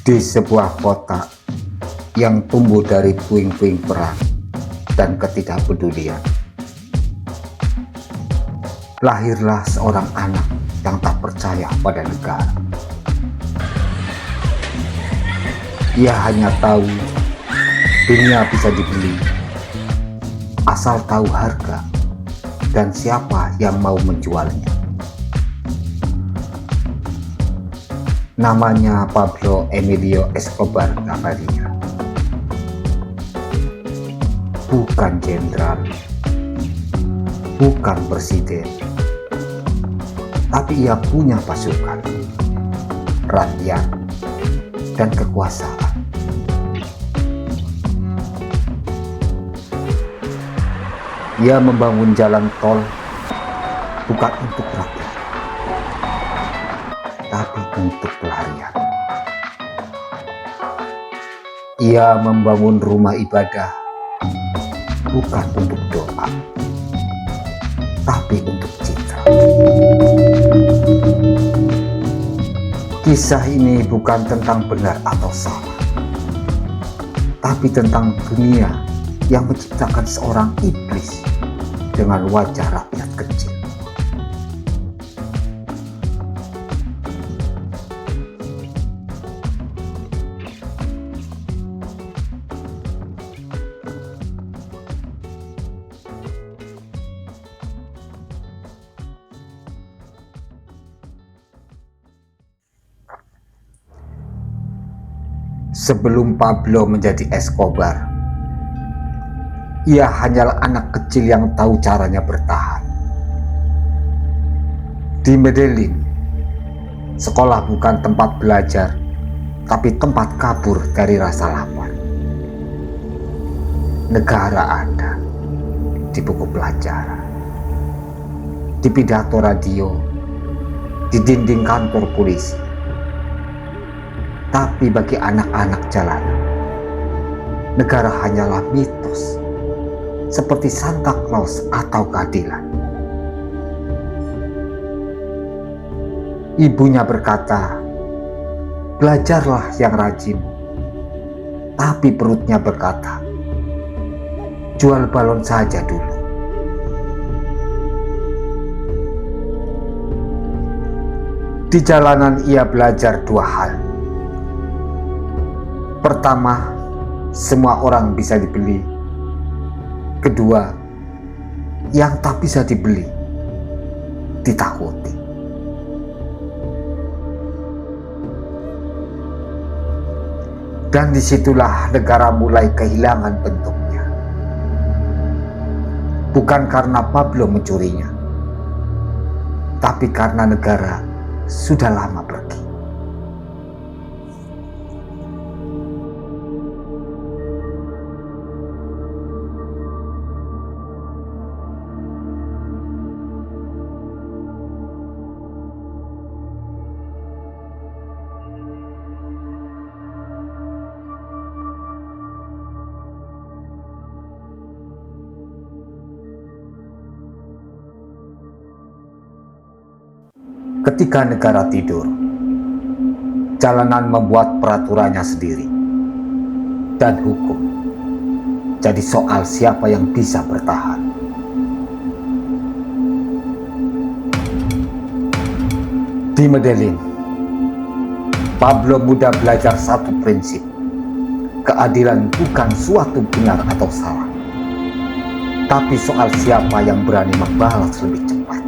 Di sebuah kota yang tumbuh dari puing-puing perang dan ketidakpedulian, lahirlah seorang anak yang tak percaya pada negara. Ia hanya tahu dunia bisa dibeli, asal tahu harga dan siapa yang mau menjualnya. Namanya Pablo Emilio Escobar Gaviria. Bukan jenderal, bukan presiden, tapi ia punya pasukan, rakyat, dan kekuasaan. Ia membangun jalan tol bukan untuk rakyat, tapi untuk pelarian. Ia membangun rumah ibadah bukan untuk doa, tapi untuk citra. Kisah ini bukan tentang benar atau salah, tapi tentang dunia yang menciptakan seorang iblis dengan wajah rakyat kecil. Sebelum Pablo menjadi Escobar, ia hanyalah anak kecil yang tahu caranya bertahan. Di Medellin, sekolah bukan tempat belajar, tapi tempat kabur dari rasa lapar. Negara ada di buku pelajaran, di pidato radio, di dinding kantor polisi. Tapi bagi anak-anak jalanan, negara hanyalah mitos, seperti Santa Claus atau keadilan. Ibunya berkata, belajarlah yang rajin. Tapi perutnya berkata, jual balon saja dulu. Di jalanan ia belajar dua hal. Pertama, semua orang bisa dibeli. Kedua, yang tak bisa dibeli, ditakuti. Dan disitulah negara mulai kehilangan bentuknya. Bukan karena Pablo mencurinya, tapi karena negara sudah lama pergi. Ketika negara tidur, jalanan membuat peraturannya sendiri, dan hukum jadi soal siapa yang bisa bertahan. Di Medellin, Pablo muda belajar satu prinsip: keadilan bukan suatu benar atau salah, tapi soal siapa yang berani membalas lebih cepat.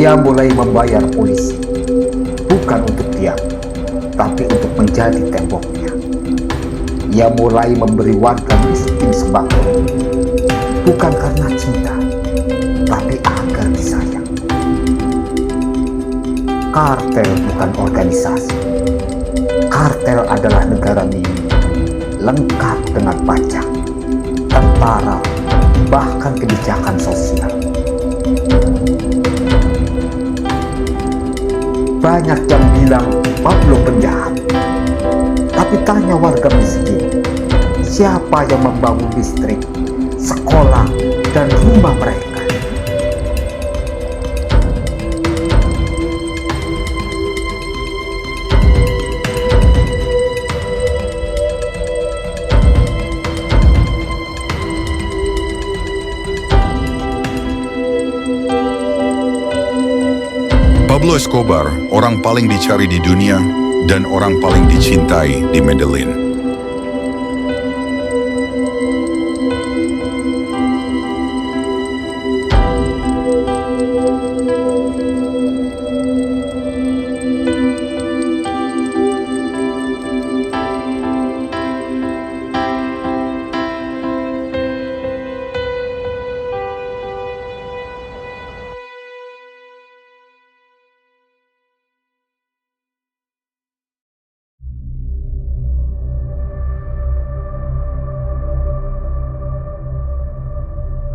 Ia mulai membayar polisi, bukan untuk diam, tapi untuk menjadi temboknya. Ia mulai memberi warga miskin sembako, bukan karena cinta, tapi agar disayang. Kartel bukan organisasi. Kartel adalah negara mini, lengkap dengan pajak, tentara, bahkan kebijakan sosial. Banyak yang bilang Pablo penjahat. Tapi tanya warga miskin, siapa yang membangun listrik, sekolah, dan rumah mereka? Pablo Escobar, orang paling dicari di dunia dan orang paling dicintai di Medellin.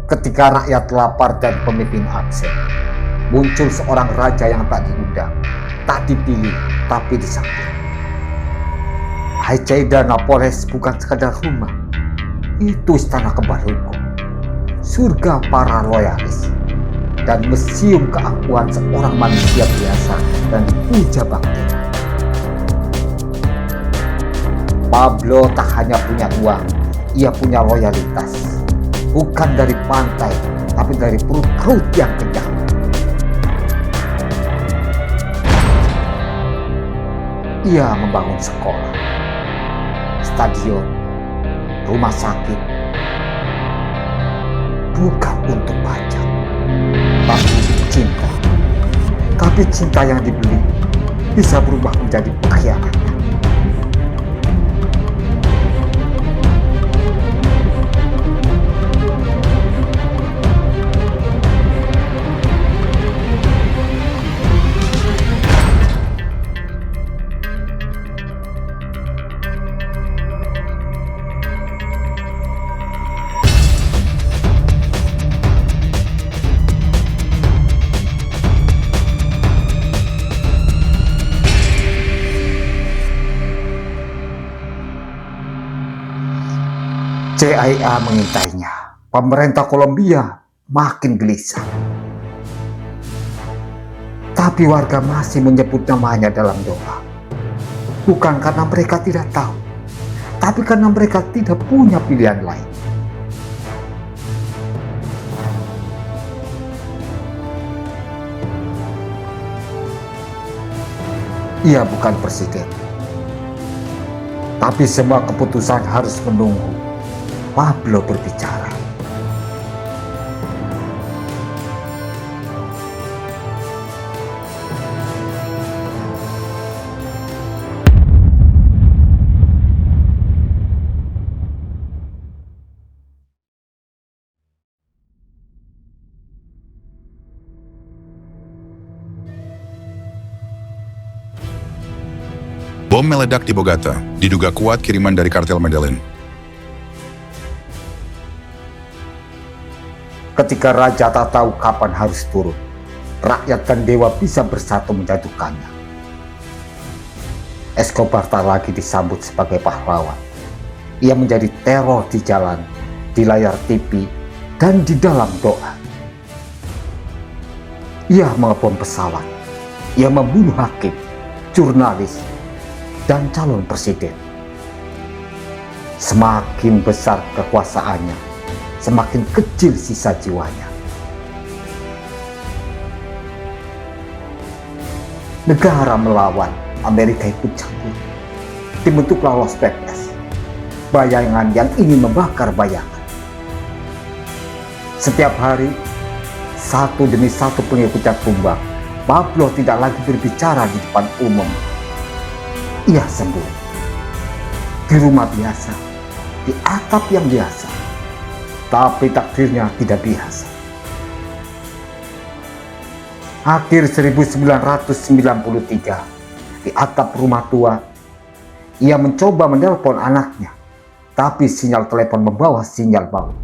Ketika rakyat lapar dan pemimpin absen, muncul seorang raja yang tak diundang, tak dipilih, tapi disakiti. Hacienda Napoles bukan sekadar rumah, itu istana kebal hukum, surga para loyalis, dan museum keakuan seorang manusia biasa dan dipuja bakti. Pablo tak hanya punya uang, ia punya loyalitas. Bukan dari pantai, tapi dari perut yang kenyang. Ia membangun sekolah, stadion, rumah sakit, bukan untuk pajak, tapi untuk cinta. Tapi cinta yang dibeli bisa berubah menjadi pengkhianatan. CIA mengintainya. Pemerintah Kolombia makin gelisah. Tapi warga masih menyebut namanya dalam doa. Bukan karena mereka tidak tahu, tapi karena mereka tidak punya pilihan lain. Ia bukan presiden, tapi semua keputusan harus menunggu Pablo berbicara. Bom meledak di Bogota, diduga kuat kiriman dari kartel Medellin. Ketika raja tak tahu kapan harus turun, rakyat dan dewa bisa bersatu menjatuhkannya. Escobar tak lagi disambut sebagai pahlawan. Ia menjadi teror di jalan, di layar TV, dan di dalam doa. Ia mengebom pesawat. Ia membunuh hakim, jurnalis, dan calon presiden. Semakin besar kekuasaannya, semakin kecil sisa jiwanya. Negara melawan, Amerika ikut campur. Dibentuklah Los Pepes, bayangan yang ingin membakar bayangan. Setiap hari, satu demi satu pengikutnya tumbang. Pablo tidak lagi berbicara di depan umum. Ia sembuh di rumah biasa, di atap yang biasa, tapi takdirnya tidak biasa. Akhir 1993, di atap rumah tua, ia mencoba menelpon anaknya, tapi sinyal telepon membawa sinyal maut.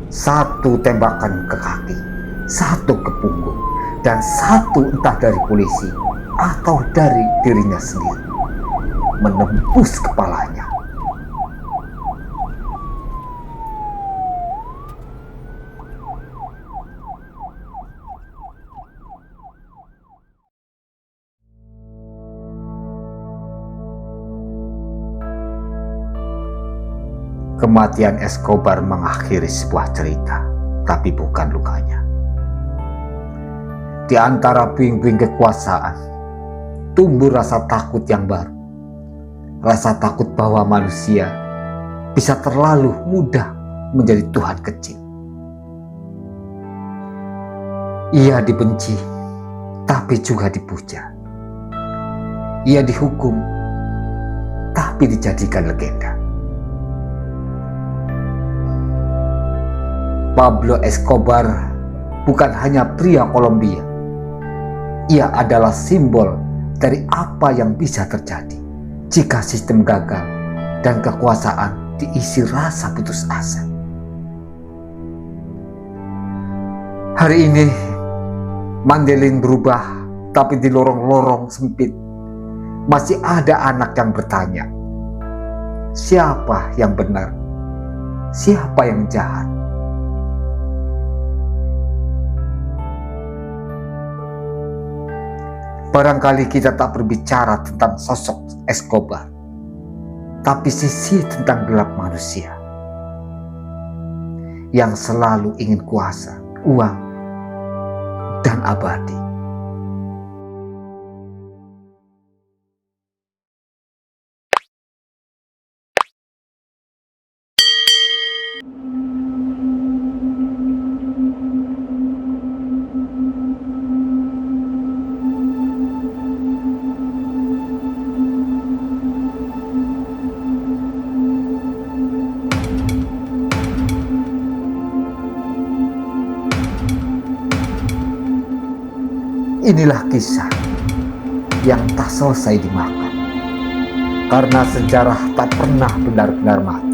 Satu tembakan ke kaki, satu ke punggung, dan satu entah dari polisi atau dari dirinya sendiri, menembus kepalanya. Kematian Escobar mengakhiri sebuah cerita, tapi bukan lukanya. Di antara puing-puing kekuasaan, tumbuh rasa takut yang baru. Rasa takut bahwa manusia bisa terlalu mudah menjadi Tuhan kecil. Ia dibenci, tapi juga dipuja. Ia dihukum, tapi dijadikan legenda. Pablo Escobar bukan hanya pria Kolombia. Ia adalah simbol dari apa yang bisa terjadi jika sistem gagal dan kekuasaan diisi rasa putus asa. Hari ini, Medellin berubah, tapi di lorong-lorong sempit masih ada anak yang bertanya, siapa yang benar? Siapa yang jahat? Barangkali kita tak berbicara tentang sosok Escobar, tapi sisi tentang gelap manusia yang selalu ingin kuasa, uang, dan abadi. Inilah kisah yang tak selesai dimakan, karena sejarah tak pernah benar-benar mati.